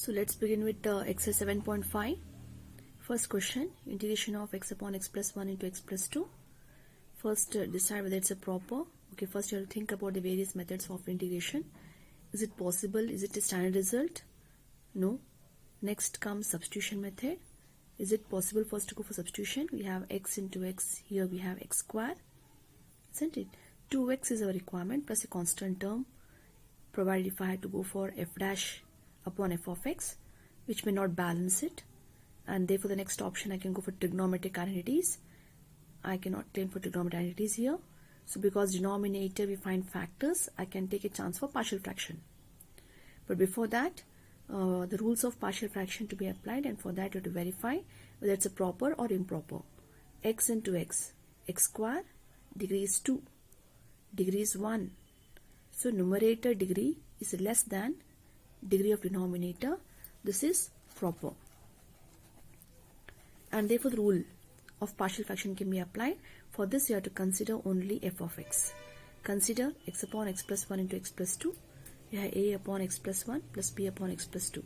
So let's begin with exercise 7.5. First question, integration of x upon x plus 1 into x plus 2. First decide whether it's a proper. Okay, first you have to think about the various methods of integration. Is it possible? Is it a standard result? No. Next comes substitution method. Is it possible first to go for substitution? We have x into x, here we have x square, isn't it? 2x is our requirement plus a constant term, provided if I had to go for f dash upon f of x, which may not balance it, and therefore the next option I can go for trigonometric identities. I cannot claim for trigonometric identities here. So because denominator we find factors, I can take a chance for partial fraction. But before that, the rules of partial fraction to be applied, and for that you have to verify whether it's a proper or improper. X into x, x square, degree is 2, degree is 1. So numerator degree is less than degree of denominator. This is proper, and therefore the rule of partial fraction can be applied. For this you have to consider only f of x. Consider x upon x plus 1 into x plus 2. We have a upon x plus 1 plus b upon x plus 2.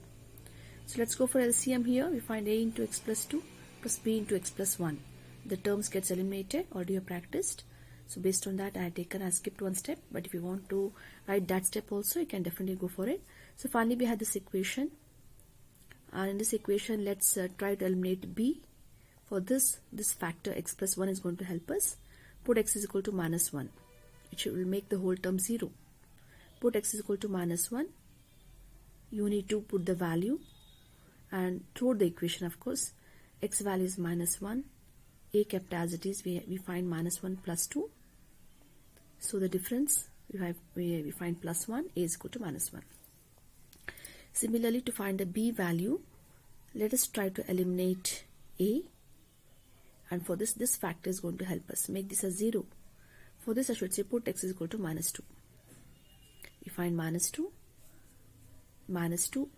So let's go for LCM here. We find a into x plus 2 plus b into x plus 1. The terms gets eliminated. Already you have practiced. So based on that I skipped one step, but if you want to write that step also, you can definitely go for it. So finally we have this equation, and in this equation let's try to eliminate b. For this factor x plus 1 is going to help us. Put x is equal to minus 1, which will make the whole term 0. Put x is equal to minus 1. You need to put the value and through the equation, of course. X value is minus 1. A kept as it is, we find minus 1 plus 2. So the difference we find plus 1, a is equal to minus 1. Similarly, to find the b value, let us try to eliminate a, and for this factor is going to help us make this as 0. For this I should say put x is equal to minus 2. We find minus 2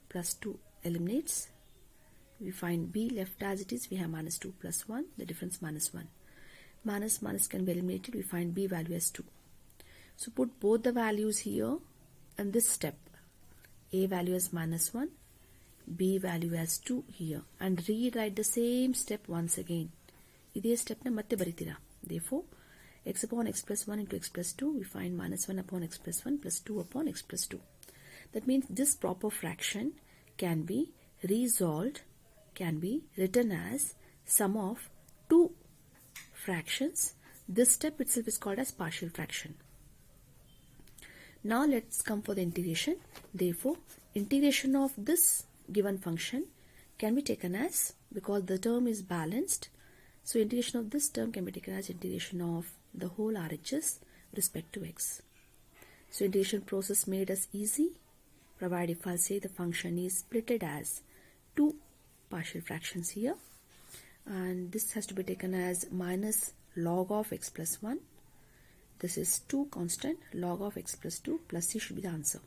plus 2 eliminates. We find b left as it is, we have minus 2 plus 1, the difference minus 1. Minus can be eliminated, we find b value as 2. So put both the values here and this step. A value as minus 1, b value as 2 here, and rewrite the same step once again. This step na matte baritira. Therefore, x upon x plus 1 into x plus 2, we find minus 1 upon x plus 1 plus 2 upon x plus 2. That means this proper fraction can be resolved, can be written as sum of two fractions. This step itself is called as partial fraction. Now let's come for the integration. Therefore, integration of this given function can be taken as, because the term is balanced, so integration of this term can be taken as integration of the whole RHS with respect to x. So integration process made us easy, provided if I say the function is splitted as two partial fractions here, and this has to be taken as minus log of x plus 1. This is 2 constant, log of x plus 2 plus c should be the answer.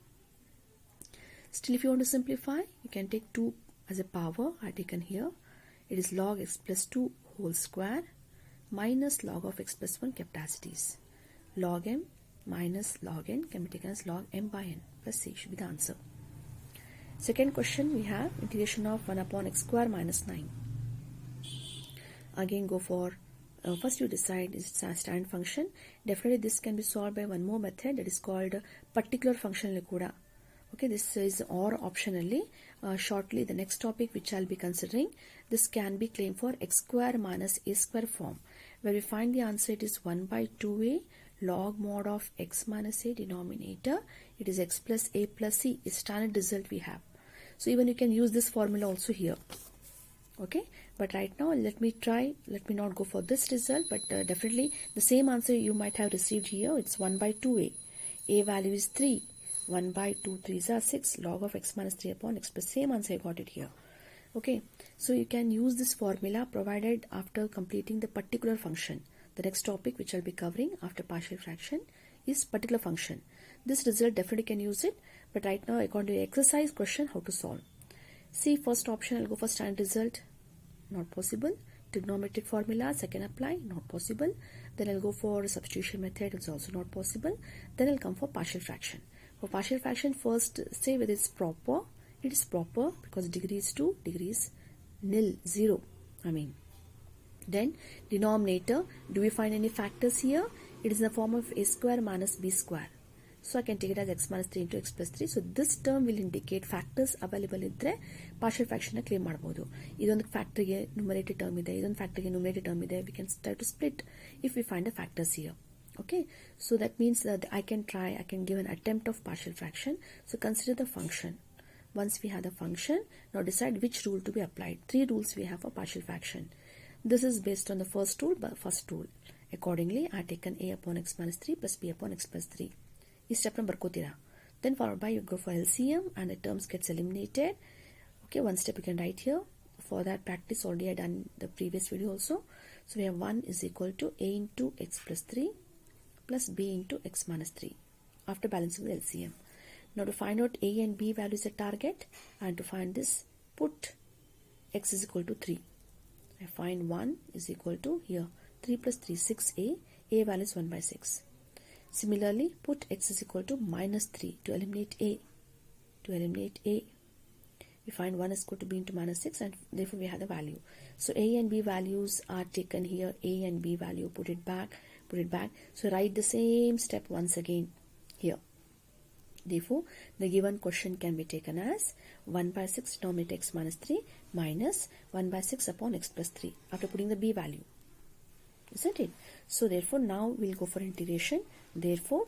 Still, if you want to simplify, you can take 2 as a power. I taken here. It is log x plus 2 whole square minus log of x plus 1 kept as it is. Log m minus log n can be taken as log m by n plus c should be the answer. Second question, we have integration of 1 upon x square minus 9. Again go for first you decide is it a standard function. Definitely this can be solved by one more method, that is called particular function kuda. Okay, this is or optionally shortly the next topic which I'll be considering. This can be claimed for x square minus a square form, where we find the answer it is 1 by 2a log mod of x minus a, denominator it is x plus a plus c is standard result we have. So even you can use this formula also here. Okay, but right now let me not go for this result, but definitely the same answer you might have received here. It's 1 by 2a. A value is 3. 1 by 2 3s are 6. Log of x minus 3 upon x plus, same answer I got it here. Okay, so you can use this formula provided after completing the particular function. The next topic which I'll be covering after partial fraction is particular function. This result definitely can use it, but right now according to the exercise question how to solve. See, first option I'll go for standard result, not possible. Trigonometric formulas I can apply, not possible. Then I'll go for substitution method, it's also not possible. Then I'll come for partial fraction. For partial fraction, first say whether it's proper. It is proper because degree is 2, degree is nil, 0. Then denominator, do we find any factors here? It is in the form of a square minus b square. So I can take it as x minus 3 into x plus 3. So this term will indicate factors available idre partial fraction na claim ಮಾಡಬಹುದು. ಇದೊಂದು factor ಗೆ numerator term ಇದೆ, ಇದೊಂದು factor ಗೆ numerator term ಇದೆ. We can try to split if we find the factors here. Okay, so that means that I can give an attempt of partial fraction. So consider the function. Once we have the function, now decide which rule to be applied. 3 rules we have for partial fraction. This is based on the first rule. Accordingly, I have taken a upon x minus 3 plus b upon x plus 3. This step number barkotira. Then followed by you go for LCM and the terms gets eliminated. Okay, one step you can write here. For that practice already I done the previous video also. So we have 1 is equal to a into x plus 3 plus b into x minus 3 after balancing the LCM. Now to find out a and b values at target, and to find this, put x is equal to 3. I find 1 is equal to here 3 plus 3 6a, a value is 1 by 6. Similarly, put x is equal to minus 3 to eliminate a. We find 1 is equal to b into minus 6, and therefore we have the value. So a and b values are taken here, a and b value, put it back. So write the same step once again here. Therefore, the given question can be taken as 1 by 6 denominator x minus 3 minus 1 by 6 upon x plus 3 after putting the b value. Isn't it? So therefore, now we'll go for integration. Therefore,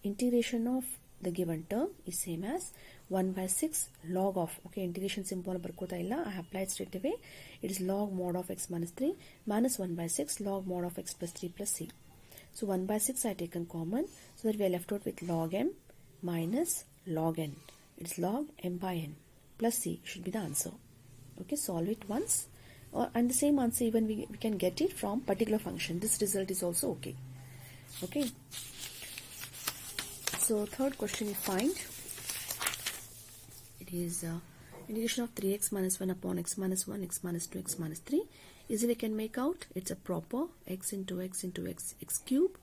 integration of the given term is same as 1 by 6 log of, okay, integration symbol barkota illa, I have applied straight away. It is log mod of x minus 3 minus 1 by 6 log mod of x plus 3 plus c. So 1 by 6 I taken common, so that we are left out with log m minus log n. It's log m by n plus c should be the answer. Okay, solve it once. And the same answer even we can get it from particular function. This result is also okay. Okay. So third question you find, it is integration of 3x minus 1 upon x minus 1, x minus 2, x minus 3. Easily can make out it's a proper x into x cube.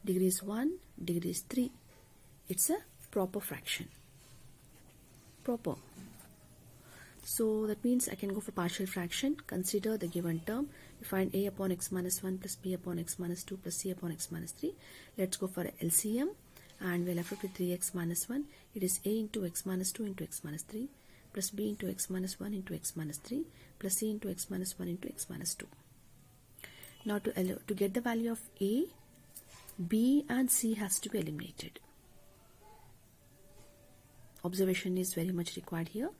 Degree is 1, degree is 3. It's a proper fraction. Proper. So that means I can go for partial fraction. Consider the given term. We find a upon x minus 1 plus b upon x minus 2 plus c upon x minus 3. Let's go for LCM, and we're left with 3x minus 1. It is a into x minus 2 into x minus 3 plus b into x minus 1 into x minus 3 plus c into x minus 1 into x minus 2. Now to get the value of a, b and c has to be eliminated. Observation is very much required here.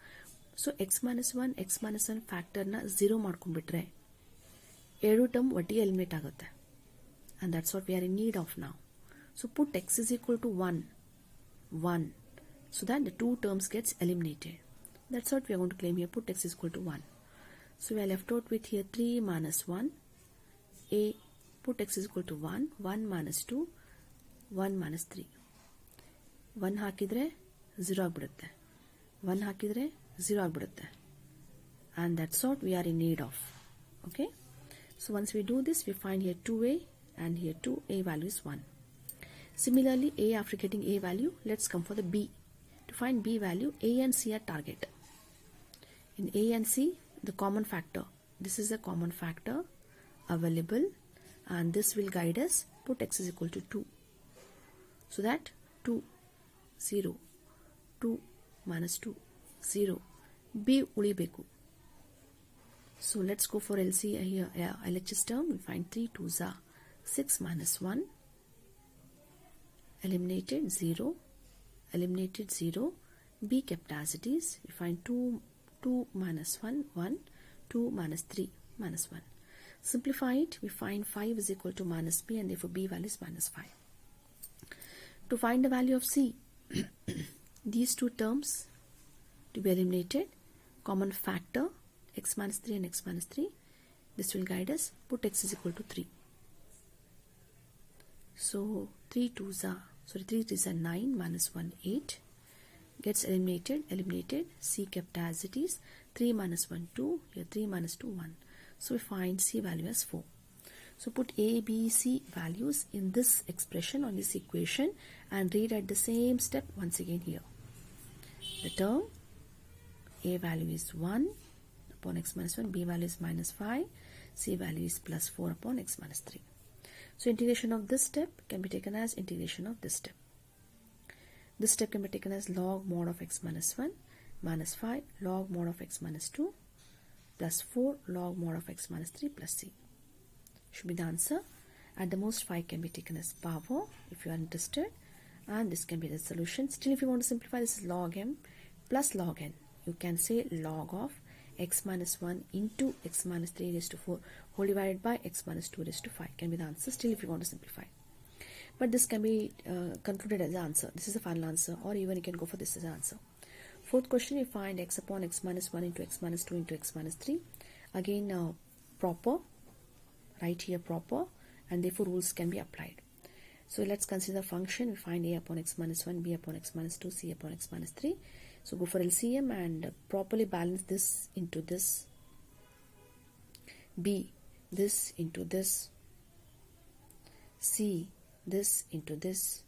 So x minus 1 factor na 0 ಮಾಡ್ಕೊಂಡ್ಬಿಟ್ರೆ ಎರಡು term ಒಟ್ಟಿಗೆ eliminate ಆಗುತ್ತೆ, and that's what we are in need of now. So put x is equal to 1 so that the two terms gets eliminated. That's what we are going to claim here. Put x is equal to 1. So we are left out with here 3 minus 1 a. Put x is equal to 1 minus 2 1 minus 3. 1 ಹಾಕಿದ್ರೆ 0 ಆಗಿಬಿಡುತ್ತೆ, 1 ಹಾಕಿದ್ರೆ 0 ಆಗಿಬಿಡುತ್ತೆ, and that's what we are in need of. Okay, so once we do this, we find here 2a and here 2, a value is 1. Similarly, a, after getting a value, let's come for the b. To find b value, a and c are target. In a and c, the common factor, this is a common factor available, and this will guide us. Put x is equal to 2, so that 2 0 2 minus 2 0, b ulibeku. So let's go for LC here. LHS term, we find 3 2s are 6 minus 1, eliminated 0, b kept as it is. We find 2 minus 1 1, 2 minus 3 minus 1. Simplify it, we find 5 is equal to minus b, and therefore b value is minus 5. To find the value of c, these two terms to be eliminated, common factor x minus 3 and x minus 3, this will guide us. Put x is equal to 3. So 3 2s are, sorry, 3 3s are 9 minus 1 8, gets eliminated, c kept as it is. 3 minus 1 2, here 3 minus 2 1. So we find c value as 4. So put a, b, c values in this expression on this equation and read at the same step once again here. The term A value is 1 upon x minus 1, B value is minus 5, C value is plus 4 upon x minus 3. So integration of this step can be taken as integration of this step. This step can be taken as log mod of x minus 1 minus 5 log mod of x minus 2 plus 4 log mod of x minus 3 plus C. Should be the answer. At the most 5 can be taken as power if you are interested, and this can be the solution. Still, if you want to simplify, this is log m plus log n. You can say log of x minus 1 into x minus 3 raised to 4 whole divided by x minus 2 raised to 5 can be the answer, still, if you want to simplify. But this can be concluded as the answer. This is the final answer, or even you can go for this as the answer. Fourth question, we find x upon x minus 1 into x minus 2 into x minus 3. Again, proper, right here proper, and therefore rules can be applied. So let's consider function. We find a upon x minus 1, b upon x minus 2, c upon x minus 3. So go for LCM and properly balance this into this, b this into this, c this into this,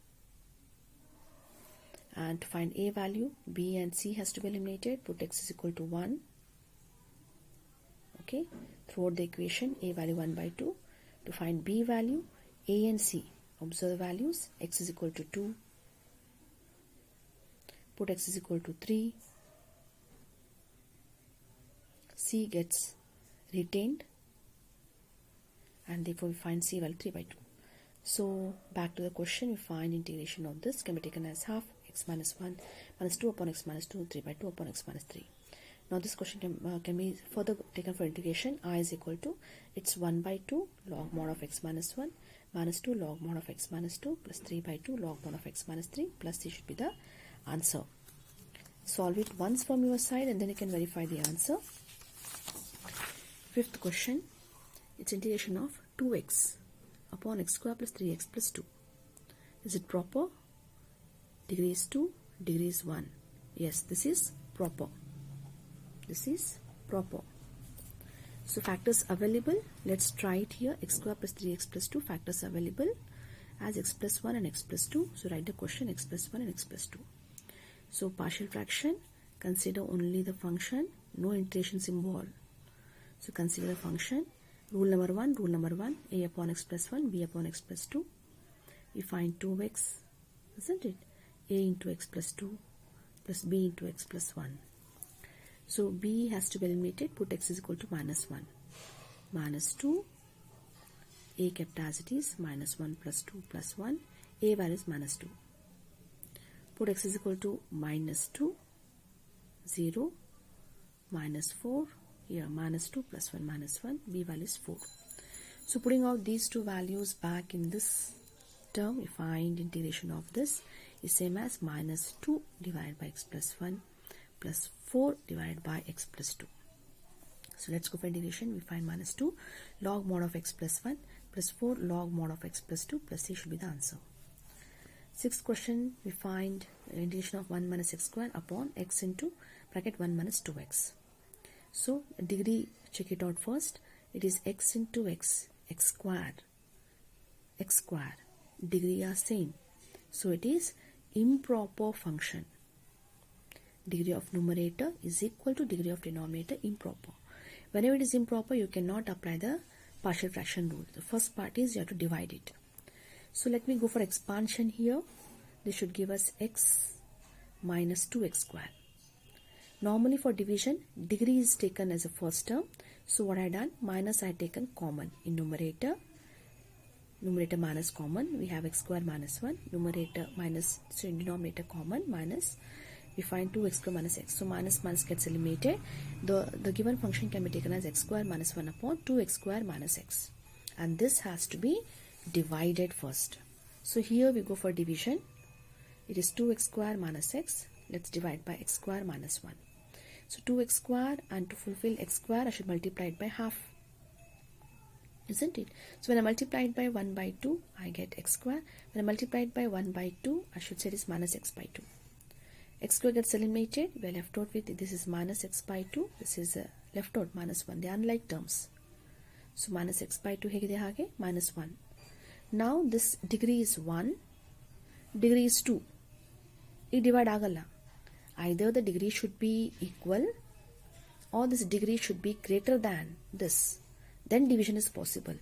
and to find a value, b and c has to be eliminated. Put x is equal to 1. Okay, throughout the equation, a value 1 by 2. To find b value, a and c, observe the values. X is equal to 2. Put x is equal to 3. C gets retained, and therefore we find c value 3 by 2. So back to the question, we find integration of this can be taken as half x minus 1 minus 2 upon x minus 2, 3 by 2 upon x minus 3. Now this question can be further taken for integration. I is equal to, it's 1 by 2 log mod of x minus 1 minus 2 log mod of x minus 2 plus 3 by 2 log mod of x minus 3 plus c should be the answer. Solve it once from your side and then you can verify the answer. Fifth question, it's integration of 2x upon x square plus 3x plus 2. Is it proper? Degree is 2, degree is 1. Yes, this is proper. This is proper. So factors available, let's try it here. X square plus 3x plus 2, factors available as x plus 1 and x plus 2. So write the question x plus 1 and x plus 2. So partial fraction, consider only the function, no iterations involved. So consider the function. Rule number 1, a upon x plus 1, b upon x plus 2. We find 2x, isn't it? A into x plus 2 plus b into x plus 1. So b has to be eliminated. Put x is equal to minus 1. Minus 2. A kept as it is. Minus 1 plus 2 plus 1. A value is minus 2. Put x is equal to minus 2. 0. Minus 4. Here minus 2 plus 1 minus 1. B value is 4. So putting out these two values back in this term, we find integration of this is same as minus 2 divided by x plus 1 plus 4 divided by x plus 2. So let's go for integration. We find minus 2 log mod of x plus 1 plus 4 log mod of x plus 2 plus c should be the answer. Sixth question, we find integration of 1 minus x square upon x into bracket 1 minus 2x. So degree, check it out first. It is x into x, x square. Degree are same. So it is improper function. Degree of numerator is equal to degree of denominator improper. Whenever it is improper, you cannot apply the partial fraction rule. The first part is you have to divide it. So let me go for expansion here. This should give us x minus 2x square. Normally for division, degree is taken as a first term. So what I done, minus I taken common in numerator. Numerator minus common, we have x square minus 1. Numerator minus, so denominator common minus. We find 2x square minus x. So minus gets eliminated. The given function can be taken as x square minus 1 upon 2x square minus x. And this has to be divided first. So here we go for division. It is 2x square minus x. Let's divide by x square minus 1. So 2x square, and to fulfill x square I should multiply it by half. Isn't it? So when I multiply it by 1 by 2, I get x square. When I multiply it by 1 by 2, I should say it is minus x by 2. X square gets eliminated. We are left out with, this is minus x by 2. This is left out minus 1. They are unlike terms. So minus x by 2 hege hage minus 1. Now this degree is 1. Degree is 2. It divide agala. Either the degree should be equal or this degree should be greater than this, then division is possible.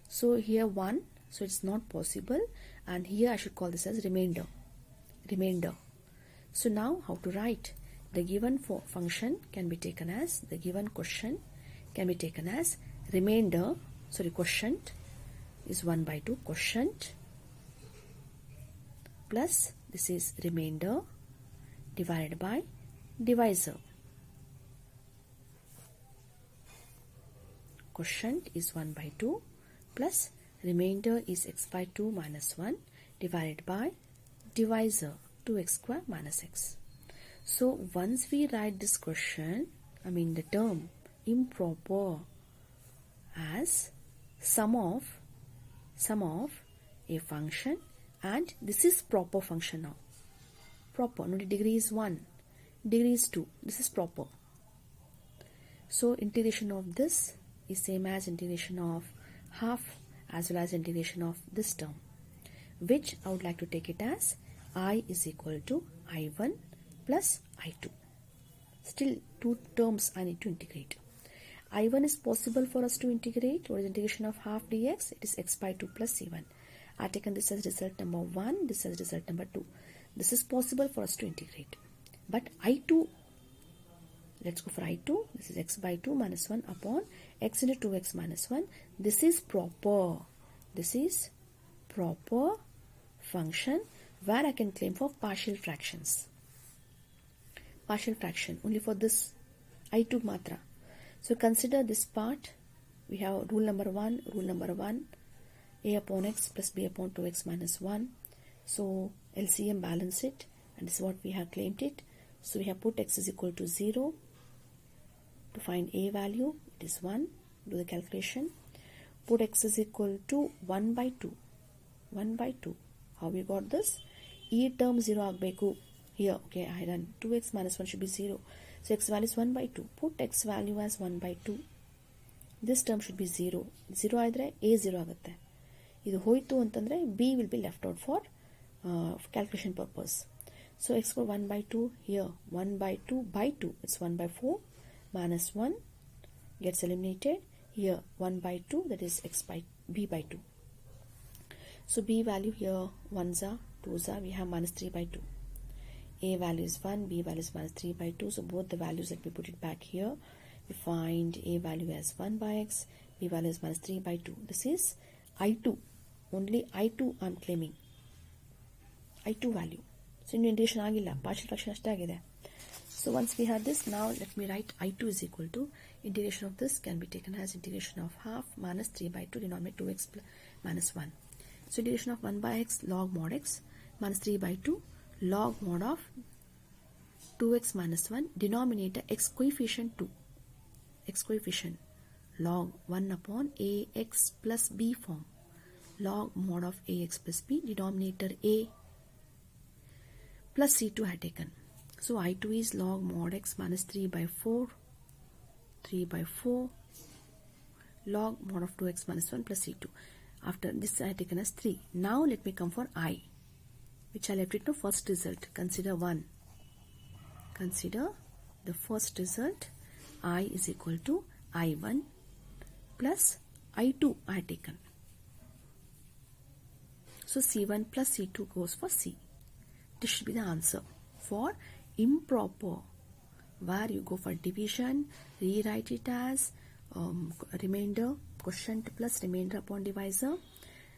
So here 1, so it's not possible, and here I should call this as remainder. So now how to write? The given function can be taken as, the given quotient can be taken as remainder, quotient is 1 by 2, quotient plus this is remainder divided by divisor. Quotient is 1 by 2 plus remainder is x by 2 minus 1 divided by divisor 2x square minus x. So once we write this quotient, the term improper as sum of a function, and this is proper function now. Proper, no, degree is 1, degree is 2, this is proper. So integration of this is same as integration of half as well as integration of this term, which I would like to take it as I is equal to I1 plus I2. Still two terms I need to integrate. I1 is possible for us to integrate. What is integration of half dx? It is x by 2 plus c1. I have taken this as result number 1, this as result number 2. This is possible for us to integrate. But I2, let's go for I2. This is x by 2 minus 1 upon x into 2x minus 1. This is proper. This is proper function where I can claim for partial fractions. Partial fraction only for this I2 matra. So consider this part. We have rule number 1, a upon x plus b upon 2x minus 1. So LCM balance it, and this is what we have claimed it. So we have put x is equal to 0 to find a value. It is 1. Do the calculation. Put x is equal to 1 by 2. 1 by 2. How we got this? E term 0 agbeku. Here, okay, I done 2x minus 1 should be 0. So x value is 1 by 2. Put x value as 1 by 2. This term should be 0. 0 ಆದ್ರೆ a 0 ಆಗುತ್ತೆ. ಇದು ಹೋಯಿತು ಅಂತಂದ್ರೆ b will be left out for calculation purpose. So x for 1 by 2 here, 1 by 2 by 2, it's 1 by 4 minus 1 gets eliminated. Here 1 by 2, that is x by b by 2. So b value here 1s are 2s are, we have minus 3 by 2. A value is 1, b value is minus 3 by 2. So both the values, let me put it back here. We find a value as 1 by x, b value is minus 3 by 2. This is I2. Only I2 I am claiming. I2 value. So in integration agilla, partial fraction ashte agide. So once we have this, now let me write I2 is equal to integration of this can be taken as integration of half minus 3 by 2 denominator 2x minus 1. So integration of 1 by x log mod x minus 3 by 2 log mod of 2x minus 1 denominator x coefficient 2. X coefficient log 1 upon ax plus b form. Log mod of ax plus b denominator a plus c2 I had taken. So I2 is log mod x minus 3 by 4 log mod of 2x minus 1 plus c2. After this I had taken as 3. Now let me come for I, which I left it to first result. Consider 1. Consider the first result. I is equal to I1 plus I2 I had taken. So C1 plus C2 goes for C. This should be the answer for improper, where you go for division, rewrite it as remainder, quotient plus remainder upon divisor.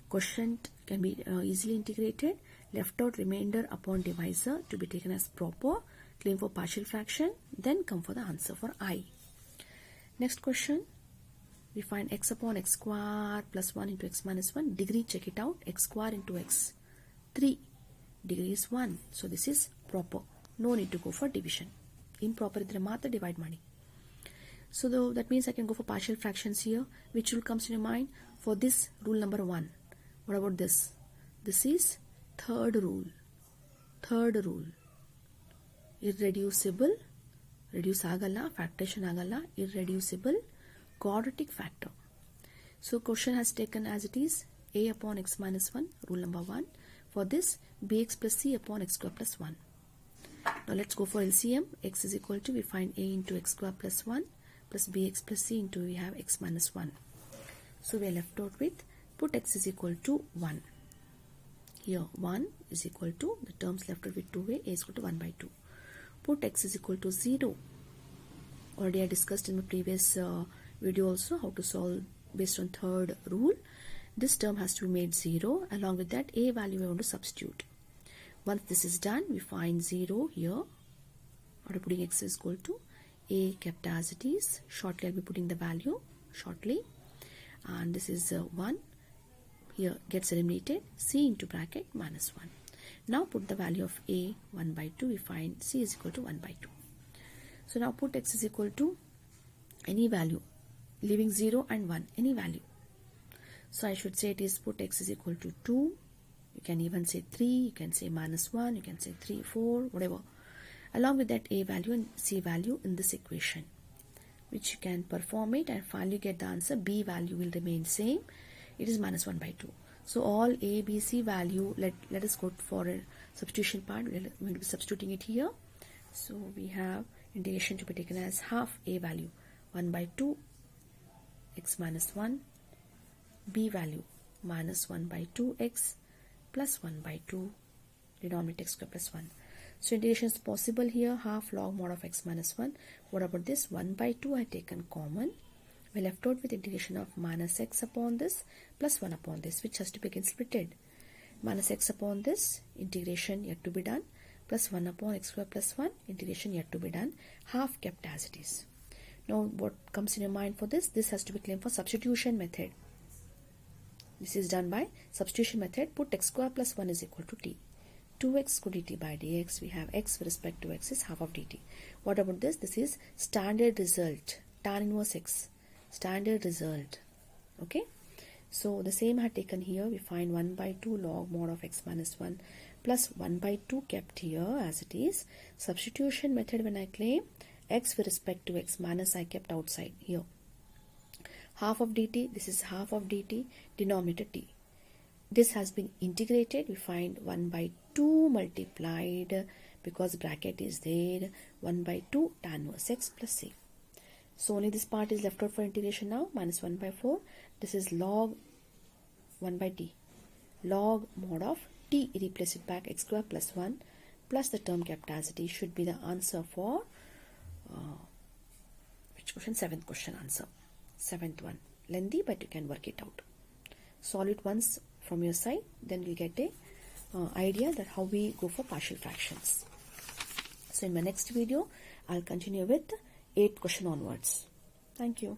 Quotient can be easily integrated. Left out remainder upon divisor to be taken as proper. Claim for partial fraction. Then come for the answer for I. Next question. We find x upon x square plus 1 into x minus 1. Degree, check it out. X square into x. 3. Degree is 1. So this is proper. No need to go for division. Improper idre matra divide mani. So that means I can go for partial fractions here. Which rule comes to your mind? For this rule number 1. What about this? This is third rule. Third rule. Irreducible. Reduce agalla. Factoration agalla. Irreducible. Quadratic factor. So question has taken as it is a upon x minus 1. Rule number 1. For this bx plus c upon x square plus 1. Now let's go for LCM. X is equal to, we find a into x square plus 1 plus bx plus c into, we have x minus 1. So we are left out with, put x is equal to 1. Here 1 is equal to, the terms left out with 2a, a is equal to 1 by 2. Put x is equal to 0. Already I discussed in my previous video also how to solve based on third rule. This term has to be made 0. Along with that, a value we want to substitute. Once this is done, we find 0 here. After putting x is equal to a kept as it is. Shortly I'll be putting the value shortly. And this is 1. Here gets eliminated. C into bracket minus 1. Now put the value of a 1 by 2. We find c is equal to 1 by 2. So now put x is equal to any value, leaving 0 and 1, any value. So I should say it is put x is equal to 2. You can even say 3, you can say minus 1, you can say 3, 4, whatever. Along with that a value and c value in this equation, which you can perform it and finally get the answer. B value will remain same. It is minus 1 by 2. So all a, b, c value, let us go for a substitution part. We'll be substituting it here. So we have integration to be taken as half a value 1 by 2 x minus 1, b value minus 1 by 2 x plus 1 by 2, denominator x square plus 1. So integration is possible here, half log mod of x minus 1. What about this? 1 by 2 I have taken common. We are left out with integration of minus x upon this plus 1 upon this, which has to be again splitted. Minus x upon this, integration yet to be done, plus 1 upon x square plus 1, integration yet to be done, half kept as it is. Now what comes in your mind for this? This has to be claimed for substitution method. This is done by substitution method. Put x square plus 1 is equal to t. 2x dt by dx. We have x with respect to x is half of dt. What about this? This is standard result. Tan inverse x. Standard result. Okay. So the same I had taken here. We find 1 by 2 log mod of x minus 1 plus 1 by 2 kept here as it is. Substitution method, when I claim x with respect to x minus I kept outside here. Half of dt, this is half of dt, denominator t. This has been integrated. We find 1 by 2 multiplied, because bracket is there, 1 by 2 tan inverse x plus c. So only this part is left out for integration now, minus 1 by 4. This is log 1 by t. Log mod of t, replace it back, x square plus 1 plus the term kept as it is should be the answer for which question? 7th question answer. 7th one. Lengthy, but you can work it out. Solve it once from your side, then we'll get a idea that how we go for partial fractions. So in my next video, I'll continue with 8th question onwards. Thank you.